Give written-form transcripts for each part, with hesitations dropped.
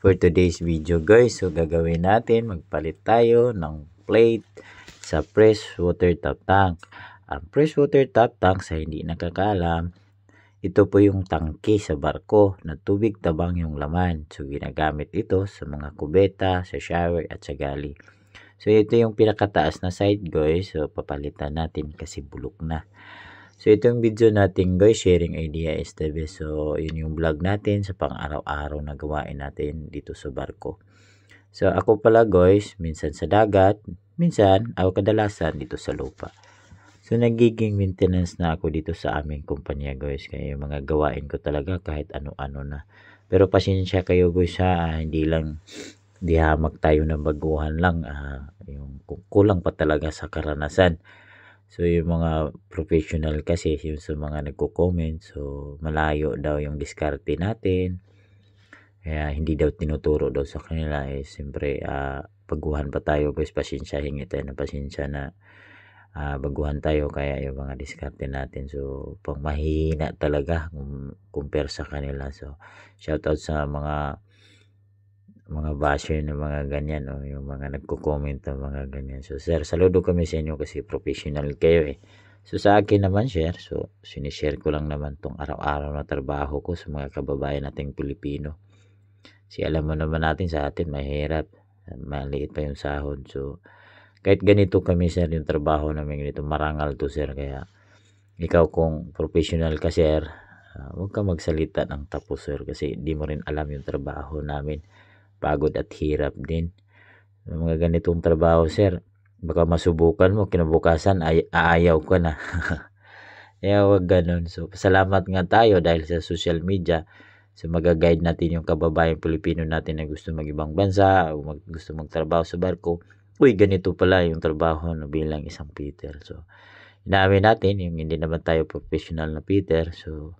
for today's video guys. So gagawin natin, magpalit tayo ng plate sa freshwater top tank. Ang freshwater top tank, sa hindi nakakaalam, ito po yung tangke sa barko na tubig tabang yung laman. So ginagamit ito sa mga kubeta, sa shower at sa gali. So ito yung pinakataas na side guys. So papalitan natin kasi bulok na. So itong video natin guys, sharing idea is the best. So yun yung vlog natin sa pang araw-araw na gawain natin dito sa barko. So ako pala guys, minsan sa dagat, minsan ako kadalasan dito sa lupa. So nagiging maintenance na ako dito sa aming kumpanya guys. Kaya yung mga gawain ko talaga kahit ano-ano na. Pero pasensya kayo guys ha, hindi hamak tayo ng baguhan lang. Yung kulang pa talaga sa karanasan. So yung mga professional kasi, yung sa mga nagko-comment, so malayo daw yung diskarte natin. Kaya hindi daw tinuturo daw sa kanila. Siyempre baguhan pa tayo guys, pasensya, hingi tayo ng pasensya na baguhan tayo, kaya yung mga diskarte natin so pang mahina talaga compare sa kanila. So shout out sa mga basher na mga ganyan yung mga nagko-comment ng mga ganyan. So sir, saludo kami sa inyo kasi professional kayo So sa akin naman share, so sinishare ko lang naman tong araw-araw na trabaho ko sa mga kababayan nating Pilipino. Si alam mo naman natin sa atin mahirap, maliit pa yung sahod. So kahit ganito kami sir, yung trabaho namin ganito, marangal to sir. Kaya ikaw kung professional ka sir, huwag ka magsalita ng tapos sir, kasi di mo rin alam yung trabaho namin. Pagod at hirap din yung mga ganitong trabaho sir. Baka masubukan mo, kinabukasan aayaw ka na. Kaya huwag ganun. So salamat nga tayo dahil sa social media. So magaguide natin yung kababayan Pilipino natin na gusto mag-ibang bansa o gusto magtrabaho sa barko. Uy, ganito pala yung trabaho na bilang isang fitter. So, inamin natin yung hindi naman tayo professional na fitter. So,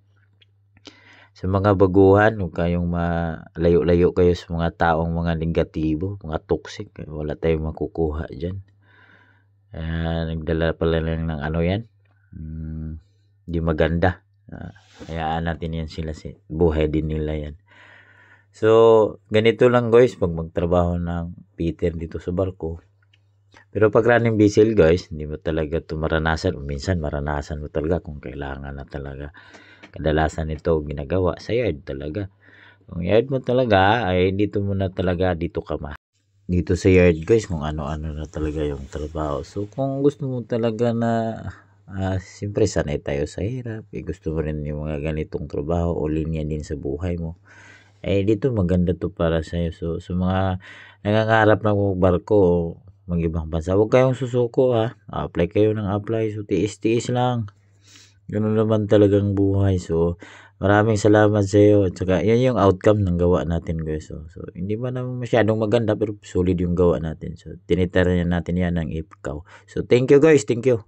sa mga baguhan, huwag kayong malayo-layo kayo sa mga taong mga negatibo, mga toxic. Wala tayong makukuha dyan. Nagdala pala lang ng ano yan. Di maganda. Hayaan natin yan sila. Buhay din nila yan. So, ganito lang guys pag magtrabaho ng fitter dito sa barko. Pero pag running vessel guys, hindi mo talaga ito maranasan. Minsan maranasan mo talaga kung kailangan na talaga. Kadalasan ito ginagawa sa yard talaga. Kung yard mo talaga, ay dito mo na talaga, dito ka dito sa yard guys, kung ano-ano na talaga yung trabaho. So, kung gusto mo talaga na siyempre sanay tayo sa hirap, gusto mo rin yung mga ganitong trabaho o linya din sa buhay mo, dito maganda to para sa iyo. So sa mga nangangarap ng barko o mag-ibang bansa, huwag kayong susuko apply kayo ng apply. So tiis-tiis lang, ganoon naman talagang buhay. So maraming salamat sa iyo, at saka yan yung outcome ng gawa natin guys. So hindi ba naman masyadong maganda pero solid yung gawa natin. So tinitira natin yan ng ikaw. So thank you guys, thank you.